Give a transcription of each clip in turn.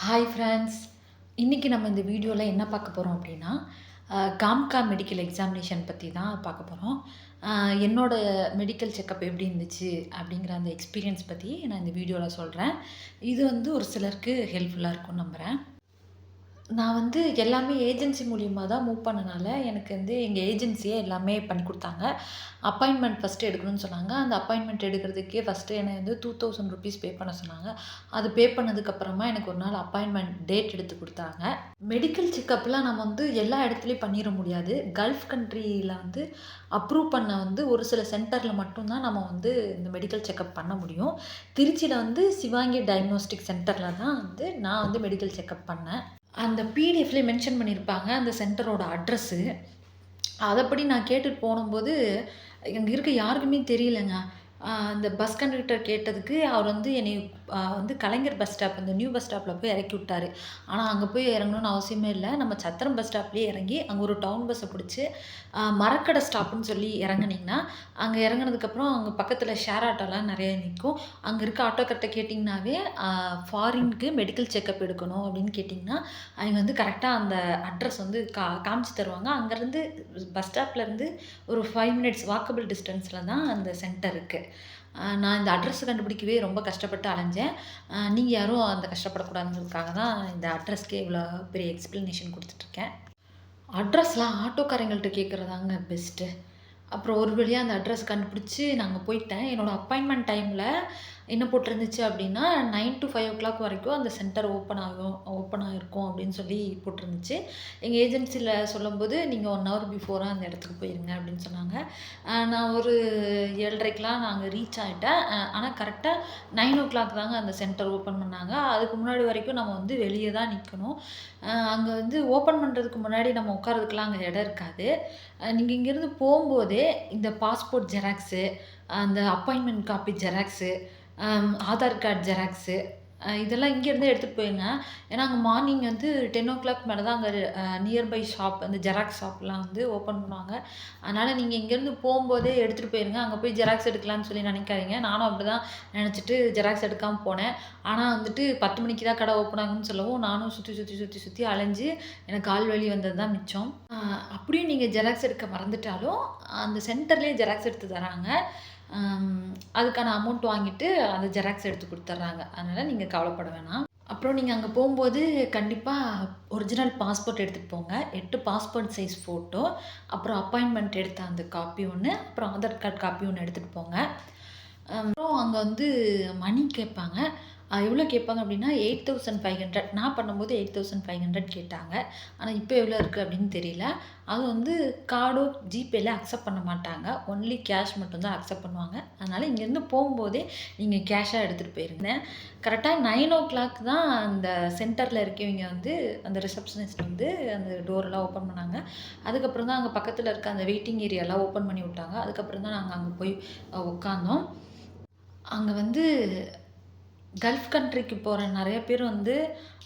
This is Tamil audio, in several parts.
Hi friends. இன்றைக்கி நம்ம இந்த வீடியோவில் என்ன பார்க்க போகிறோம் அப்படின்னா, காம்கா மெடிக்கல் எக்ஸாமினேஷன் பற்றி தான் பார்க்க போகிறோம். என்னோட மெடிக்கல் செக்கப் எப்படி இருந்துச்சு அப்படிங்கிற அந்த எக்ஸ்பீரியன்ஸ் பற்றி நான் இந்த வீடியோவில் சொல்கிறேன். இது வந்து ஒரு சிலருக்கு ஹெல்ப்ஃபுல்லாக இருக்கும்னு நம்புகிறேன். நான் வந்து எல்லாமே ஏஜென்சி மூலியமா தான் மூவ் பண்ணனால, எனக்கு வந்து எங்க ஏஜென்சியே எல்லாமே பண்ணி குடுத்தாங்க. அப்பாயின்ட்மெண்ட் ஃபர்ஸ்ட்டு எடுக்கணும்னு சொன்னாங்க. அந்த அப்பாயின்ட்மெண்ட் எடுக்கிறதுக்கே ஃபர்ஸ்ட்டு என்ன வந்து ₹2000 பே பண்ண சொன்னாங்க. அது பே பண்ணதுக்கப்புறமா எனக்கு ஒரு நாள் அப்பாயின்ட்மெண்ட் டேட் எடுத்து குடுத்தாங்க. மெடிக்கல் செக்கப்லாம் நம்ம வந்து எல்லா இடத்துலயும் பண்ணிற முடியாது. கல்ஃப் கண்ட்ரியில வந்து அப்ரூவ் பண்ண வந்து ஒரு சில சென்டர்ல மட்டும் தான் நம்ம வந்து இந்த மெடிக்கல் செக்கப் பண்ண முடியும். திருச்சியில வந்து சிவாங்கி டயக்னோஸ்டிக் சென்டர்ல தான் வந்து நான் வந்து மெடிக்கல் செக்கப் பண்ணேன். அந்த பிடிஎஃப்லயே மென்ஷன் பண்ணியிருப்பாங்க அந்த சென்டரோட அட்ரஸு. அதப்படி நான் கேட்டுட்டு போனம்போது, அங்க இருக்க யாருக்குமே தெரியலங்க. அந்த பஸ் கண்டக்டர் கேட்டதுக்கு, அவர் வந்து என்னைய வந்து கலைஞர் பஸ் ஸ்டாப், அந்த நியூ பஸ் ஸ்டாப்ல போய் இறக்கி விட்டாரு. ஆனா, அங்க போய் இறங்கணும்னு அவசியமே இல்ல. நம்ம சத்திரம் பஸ் ஸ்டாப்லயே இறங்கி, அங்க ஒரு டவுன் பஸ்ஸ புடிச்சு, மரக்கடை ஸ்டாப்புன்னு சொல்லி இறங்குனீங்கன்னா, அங்க இறங்குனதுக்கப்புறம் அங்க பக்கத்துல ஷேர் ஆட்டோலாம் நெறைய நிக்கும். அங்க இருக்க ஆட்டோக்கார்ட்ட கேட்டீங்கன்னாவே, ஃபாரின்க்கு மெடிக்கல் செக்கப் எடுக்கணும் அப்படின்னு கேட்டீங்கன்னா, அவைங்க வந்து கரெக்ட்டா அந்த அட்ரஸ் வந்து காமிச்சு தருவாங்க. அங்கருந்து பஸ் ஸ்டாப்லருந்து ஒரு 5 மினிட்ஸ் வாக்கபிள் டிஸ்டன்ஸ்ல தான் அந்த சென்டர் இருக்கு. நான் இந்த அட்ரஸ் கண்டுபிடிக்கவே ரொம்ப கஷ்டப்பட்டு அலைஞ்சேன். நீங்க யாரும் அந்த கஷ்டப்படக்கூடாதுங்கிறதுக்காக தான் இந்த அட்ரஸ்க்கே இவ்வளோ பெரிய எக்ஸ்ப்ளனேஷன் குடுத்துட்டுருக்கேன். அட்ரஸ்லாம் ஆட்டோக்காரங்கள்ட்ட கேட்குறதாங்க பெஸ்ட்டு. அப்புறம் ஒரு வழியா அந்த அட்ரஸ் கண்டுபிடிச்சு நாங்க போயிட்டேன். என்னோட அப்பாயின்ட்மென்ட் டைம்ல என்ன போட்டிருந்துச்சு அப்டின்னா, 9 டூ 5:00 வரைக்கும் அந்த சென்டர் ஓப்பன் ஆயிருக்கும் அப்டின்னு சொல்லி போட்டிருந்துச்சு. எங்க ஏஜென்சில சொல்லும்போது, "நீங்க 1 ஹவர் பிஃபோரா அந்த இடத்துக்கு போயிருங்க" அப்டின்னு சொன்னாங்க. நான் ஒரு 7:30க்கெல்லாம் நான் அங்க ரீச் ஆயிட்டேன். ஆனா கரெக்ட்டா 9:00 தாங்க அந்த சென்டர் ஓப்பன் பண்ணாங்க. அதுக்கு முன்னாடி வரைக்கும் நம்ம வந்து வெளிய தான் நிக்கணும். அங்க வந்து ஓப்பன் பண்றதுக்கு முன்னாடி நம்ம உட்கார்றதுக்குலாம் அங்க இடம் இருக்காது. நீங்க இங்கேருந்து போம்போதே இந்த பாஸ்போர்ட் ஜெராக்ஸு, அந்த appointment copy xerox, Aadhaar card xerox, இதெல்லாம் இங்கேருந்தே எடுத்துட்டு போயிருங்க. ஏன்னா, அங்க மார்னிங் வந்து 10:00 மேல தான் அங்க நியர்பை ஷாப், அந்த ஜெராக்ஸ் ஷாப்லாம் வந்து ஓப்பன் பண்ணுவாங்க. அதனால நீங்க இங்கேருந்து போம்போதே எடுத்துட்டு போயிருங்க. அங்க போய் ஜெராக்ஸ் எடுக்கலான்னு சொல்லி நினைக்காதீங்க. நானும் அப்படிதான் நினச்சுட்டு ஜெராக்ஸ் எடுக்காம போனேன். ஆனா வந்துட்டு 10 மணிக்கு தான் கடை ஓப்பன் ஆகும்ன்னு சொல்லவும், நானும் சுத்தி அலைஞ்சு எனக்கு கால் வலி வந்தது தான் மிச்சம். அப்படியும் நீங்க ஜெராக்ஸ் எடுக்க மறந்துட்டாலும், அந்த சென்டர்லயே ஜெராக்ஸ் எடுத்து தராங்க. அதுக்கான அமௌண்ட் வாங்கிட்டு அந்த ஜெராக்ஸ் எடுத்து குடுத்துர்றாங்க. அதனால நீங்க கவலைப்பட வேணாம். அப்புறம் நீங்க அங்க போம்போது கண்டிப்பா ஒரிஜினல் பாஸ்போர்ட் எடுத்துட்டு போங்க. 8 பாஸ்போர்ட் சைஸ் ஃபோட்டோ, அப்புறம் அப்பாயின்ட்மென்ட் எடுத்த அந்த காப்பி 1, அப்புறம் ஆதார் கார்ட் காப்பி 1 எடுத்துட்டு போங்க. அப்புறம் அங்க வந்து மணி கேட்பாங்க. எவ்வளோ கேட்பாங்க அப்டின்னா 8500. நான் பண்ணும்போது 8500 கேட்டாங்க. ஆனா இப்ப எவ்வளோ இருக்கு அப்டின்னு தெரியல. அது வந்து கார்டோ, ஜிபேல அக்செப்ட் பண்ண மாட்டாங்க. ஒன்லி கேஷ் மட்டும் தான் அக்செப்ட் பண்ணுவாங்க. அதனால இங்கேருந்து போம்போதே நீங்க கேஷா எடுத்துட்டு போயிருங்க. கரெக்ட்டா 9:00 தான் அந்த சென்டர்ல இருக்கவைங்க வந்து அந்த ரிசப்ஷனிஸ்ட் வந்து அந்த டோர்லாம் ஓப்பன் பண்ணாங்க. அதுக்கப்புறம் தான் அங்க பக்கத்துல இருக்க அந்த வெயிட்டிங் ஏரியாலாம் ஓப்பன் பண்ணி விட்டாங்க. அதுக்கப்புறம் தான் நாங்க அங்க போய் உட்காந்தோம். அங்க வந்து கல்ஃப் கண்ட்ரிக்கு போற நெறைய பேர் வந்து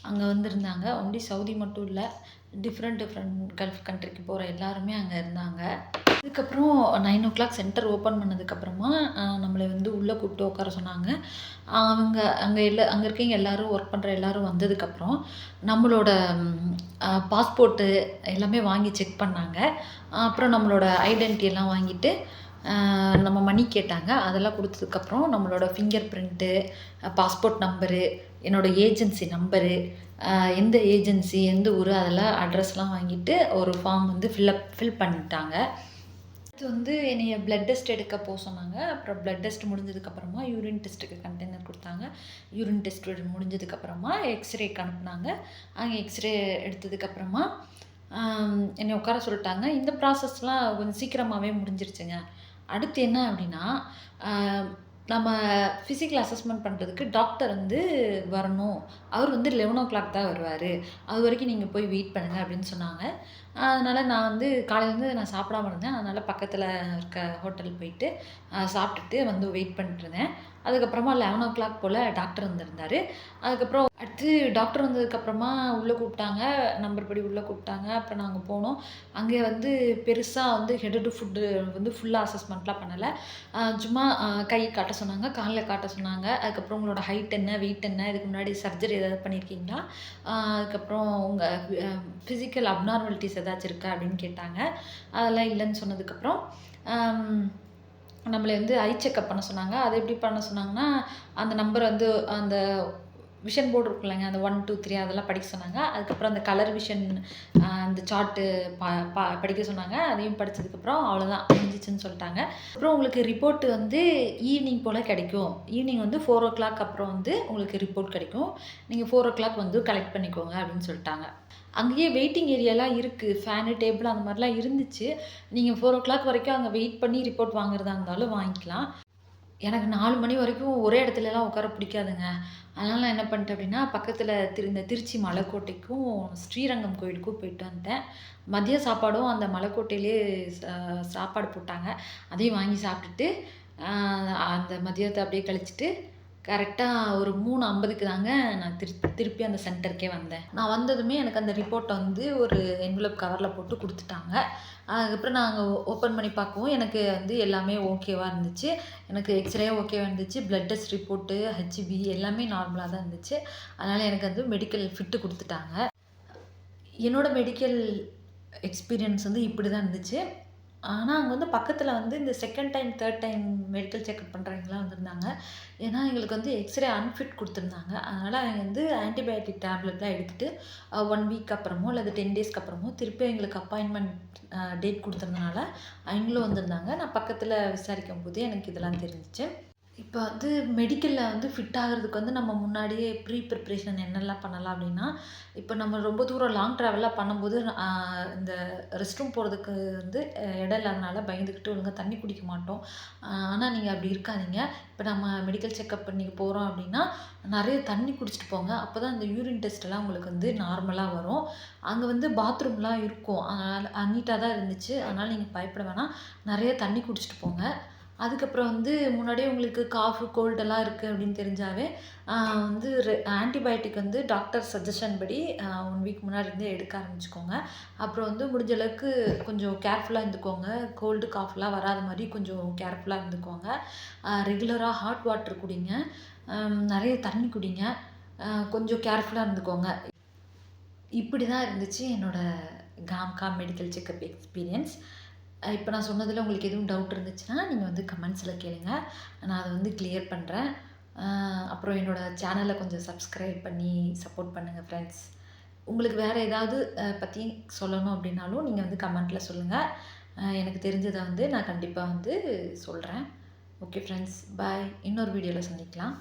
அங்க வந்திருந்தாங்க. ஒன்லி சவுதி மட்டும் இல்ல. டிஃப்ரெண்ட் கல்ஃப் கண்ட்ரிக்கு போற எல்லாருமே அங்க இருந்தாங்க. அதுக்கப்புறம் 9:00 சென்டர் ஓப்பன் பண்ணதுக்கப்புறமா, நம்மள வந்து உள்ள கூப்பிட்டு உட்கார சொன்னாங்க. அவங்க அங்க இருக்கவைங்க எல்லாரும் ஒர்க் பண்ற எல்லாரும் வந்ததுக்கப்புறம், நம்மளோட பாஸ்போர்ட்டு எல்லாமே வாங்கி செக் பண்ணாங்க. அப்புறம் நம்மளோட ஐடென்டிட்டி எல்லாம் வாங்கிட்டு, நம்ம மணி கேட்டாங்க. அதெல்லாம் குடுத்ததுக்கப்புறம் நம்மளோட ஃபிங்கர் பிரிண்ட்டு, பாஸ்போர்ட் நம்பரு, என்னோட ஏஜென்சி நம்பரு, எந்த ஏஜென்சி, எந்த ஊரு அதெல்லாம் அட்ரஸ்லாம் வாங்கிட்டு ஒரு ஃபார்ம் வந்து ஃபில் பண்ணிட்டாங்க. அடுத்து வந்து என்னைய பிளட் டெஸ்ட் எடுக்க சொன்னாங்க. அப்புறம் பிளட் டெஸ்ட் முடிஞ்சதுக்கப்புறமா யூரின் டெஸ்ட்டுக்கு கண்டெய்னர் குடுத்தாங்க. யூரின் டெஸ்ட் முடிஞ்சதுக்கப்புறமா எக்ஸ்ரேக்கு அனுப்புனாங்க. அங்க எக்ஸ்ரே எடுத்ததுக்கப்புறமா என்னைய உட்கார சொல்லிட்டாங்க. இந்த ப்ராசஸ்லாம் கொஞ்சம் சீக்கிரமாவே முடிஞ்சிருச்சுங்க. அடுத்து என்ன அப்டின்னா, அ நம்ம ஃபிசிக்கல் அசஸ்மென்ட் பண்றதுக்கு டாக்டர் வந்து வரணும். அவர் வந்து 11:00 தான் வருவாரு. அதுவரைக்கும் நீங்க போய் வெயிட் பண்ணுங்க அப்டின்னு சொன்னாங்க. அதனால நான் வந்து காலையிலேருந்து நான் சாப்பிடாம இருந்தேன். அதனால பக்கத்தில இருக்க ஹோட்டல் போயிட்டு சாப்பிட்டுட்டு வந்து வெயிட் பண்ணிட்டுருந்தேன். அதுக்கப்புறமா 11:00 போல டாக்டர் வந்திருந்தாரு. அதுக்கப்புறம் அடுத்து டாக்டர் வந்ததுக்கப்புறமா உள்ள கூப்பிட்டாங்க. நம்பர் படி உள்ள கூப்பிட்டாங்க. அப்புறம் நாங்க போனோம். அங்கே வந்து பெருசா வந்து ஹெட் டூ ஃபுட் வந்து ஃபுல்லா அசஸ்மெண்ட்லாம் பண்ணல. சும்மா கை காட்ட சொன்னாங்க, கால்ல காட்ட சொன்னாங்க. அதுக்கப்புறம் உங்களோட ஹைட் என்ன? வெயிட் என்ன? இதுக்கு முன்னாடி சர்ஜரி ஏதாவது பண்ணியிருக்கீங்களா? அதுக்கப்புறம் உங்க அ ஃபிசிக்கல் அப்நார்மாலிட்டீஸ் ஏதாச்சும் இருக்கா? அப்படின்னு கேட்டாங்க. அதெல்லாம் இல்லன்னு சொன்னதுக்கப்புறம், அம் நம்மள வந்து ஐ செக்கப் பண்ண சொன்னாங்க. அது எப்படி பண்ண சொன்னாங்கன்னா, அந்த நம்பர் வந்து அந்த விஷன் போர்டு இருக்குல்லங்க. அந்த 1, 2, 3 அதெல்லாம் படிக்க சொன்னாங்க. அதுக்கப்புறம் அந்த கலர் விஷன் அந்த சார்ட்டு ப ப படிக்க சொன்னாங்க. அதையும் படிச்சதுக்கப்புறம் அவ்வளோதான் முடிஞ்சிச்சுன்னு சொல்ட்டாங்க. அப்புறம் உங்களுக்கு ரிப்போர்ட் வந்து ஈவினிங் போல கிடைக்கும். ஈவினிங் வந்து 4:00 அப்புறம் வந்து உங்களுக்கு ரிப்போர்ட் கிடைக்கும். நீங்க 4:00 வந்து கலெக்ட் பண்ணிக்கோங்க அப்படின்னு சொல்ட்டாங்க. அங்கேயே வெயிட்டிங் ஏரியாலாம் இருக்கு. ஃபேனு, டேபிள் அந்த மாரிலாம் இருந்துச்சு. நீங்க 4:00 வரைக்கும் அங்க வெயிட் பண்ணி ரிப்போர்ட் வாங்குறதா இருந்தாலும் வாங்கிக்கலாம். எனக்கு 4 மணி வரைக்கும் ஒரே இடத்துலலாம் உட்கார பிடிக்காதுங்க. அதனால நான் என்ன பண்ணிட்டேன் அப்டின்னா, பக்கத்தில இந்த திருச்சி மலைக்கோட்டைக்கும், ஸ்ரீரங்கம் கோயிலுக்கும் போயிட்டு வந்துட்டேன். மதிய சாப்பாடும் அந்த மலைக்கோட்டையிலேயே சாப்பாடு போட்டாங்க. அதையும் வாங்கி சாப்பிட்டுட்டு, அ அந்த மதியத்த அப்டியே கழிச்சுட்டு, கரெக்ட்டா ஒரு 3:50க்கு தாங்க நான் திருப்பி அந்த சென்டருக்கே வந்தேன். நான் வந்ததுமே எனக்கு அந்த ரிப்போர்ட்ட வந்து ஒரு என்வலப் கவர்ல போட்டு குடுத்துட்டாங்க. அதுக்கப்புறம் நாங்க ஓப்பன் பண்ணி பார்க்கவும், எனக்கு வந்து எல்லாமே ஓகேவா இருந்துச்சு. எனக்கு எக்ஸ்ரே ஓகேவா இருந்துச்சு. பிளட் டெஸ்ட் ரிப்போர்ட்டு, ஹெச்பி எல்லாமே நார்மலா தான் இருந்துச்சு. அதனால எனக்கு வந்து மெடிக்கல் ஃபிட் குடுத்துட்டாங்க. என்னோட மெடிக்கல் எக்ஸ்பீரியன்ஸ் வந்து இப்படி தான் இருந்துச்சு. ஆனா, அங்க வந்து பக்கத்துல வந்து இந்த 2ண்ட் டைம், 3ர்ட் டைம் மெடிக்கல் செக்கப் பண்றவங்கலாம் வந்திருந்தாங்க. ஏன்னா, எங்களுக்கு வந்து எக்ஸ்ரே அன்ஃபிட் குடுத்துருந்தாங்க. அதனால அவங்க வந்து ஆன்டிபயோட்டிக் டேப்லெட்லாம் எடுத்துட்டு 1 வீக் அப்புறமோ அல்லது 10 டேஸ்க்கு அப்புறமோ திருப்பி எங்களுக்கு அப்பாயின்ட்மென்ட் டேட் குடுத்துருந்தனால, அவங்களும் வந்திருந்தாங்க. நான் பக்கத்துல விசாரிக்கும்போது எனக்கு இதெல்லாம் தெரிஞ்சுச்சு. இப்ப வந்து மெடிக்கல்ல வந்து ஃபிட் ஆகுறதுக்கு வந்து நம்ம முன்னாடியே ப்ரிப்பரேஷன் என்னெல்லாம் பண்ணலாம் அப்டின்னா, இப்ப நம்ம ரொம்ப தூரம் லாங் ட்ராவல்லாம் பண்ணும்போது, இந்த ரெஸ்ட் ரூம் போறதுக்கு வந்து இடம் இல்லாதனால பயந்துகிட்டு ஒழுங்கா தண்ணி குடிக்க மாட்டோம். ஆனா நீங்க அப்டி இருக்காதீங்க. இப்ப நம்ம மெடிக்கல் செக்கப் பண்ணி போறோம் அப்டின்னா, நெறைய தண்ணி குடிச்சிட்டு போங்க. அப்பதான் இந்த யூரின் டெஸ்ட்லாம் உங்களுக்கு வந்து நார்மலா வரும். அங்க வந்து பாத்ரூம்லாம் இருக்கும். அதனால நீட்டா தான் இருந்துச்சு. அதனால நீங்க பயப்பட வேணாம். நெறைய தண்ணி குடிச்சிட்டு போங்க. அதுக்கப்புறம் வந்து முன்னாடியே உங்களுக்கு காஃப், கோல்டெல்லாம் இருக்கு அப்படின்னு தெரிஞ்சாவே, வந்து ஆன்டிபயோட்டிக் வந்து டாக்டர் சஜஷன் படி 1 வீக் முன்னாடி இருந்தே எடுக்க ஆரம்பிச்சுக்கோங்க. அப்புறம் வந்து முடிஞ்ச அளவுக்கு கொஞ்சம் கேர்ஃபுல்லா இருந்துக்கோங்க. கோல்டு, காஃப்லாம் வராத மாரி கொஞ்சம் கேர்ஃபுல்லா இருந்துக்கோங்க. ரெகுலரா ஹாட் வாட்டர் குடிங்க. நெறைய தண்ணி குடிங்க. கொஞ்சம் கேர்ஃபுல்லா இருந்துக்கோங்க. இப்படி தான் இருந்துச்சு என்னோட காம்கா மெடிக்கல் செக்கப் எக்ஸ்பீரியன்ஸ். இப்ப நான் சொன்னதுல உங்களுக்கு எதுவும் டவுட் இருந்துச்சுன்னா, நீங்க வந்து கமெண்ட்ஸ்ல கேளுங்க. நான் அத வந்து கிளியர் பண்றேன். அ அப்புறம் என்னோட சேனல கொஞ்சம் சப்ஸ்கிரைப் பண்ணி சப்போர்ட் பண்ணுங்க ஃப்ரெண்ட்ஸ். உங்களுக்கு வேற ஏதாவது பத்தி சொல்லணும் அப்படின்னாலும், நீங்க வந்து கமெண்ட்ல சொல்லுங்க. எனக்கு தெரிஞ்சத வந்து நான் கண்டிப்பா வந்து சொல்றேன். ஓகே ஃப்ரெண்ட்ஸ், பாய். இன்னொரு வீடியோல சந்திக்கலாம்.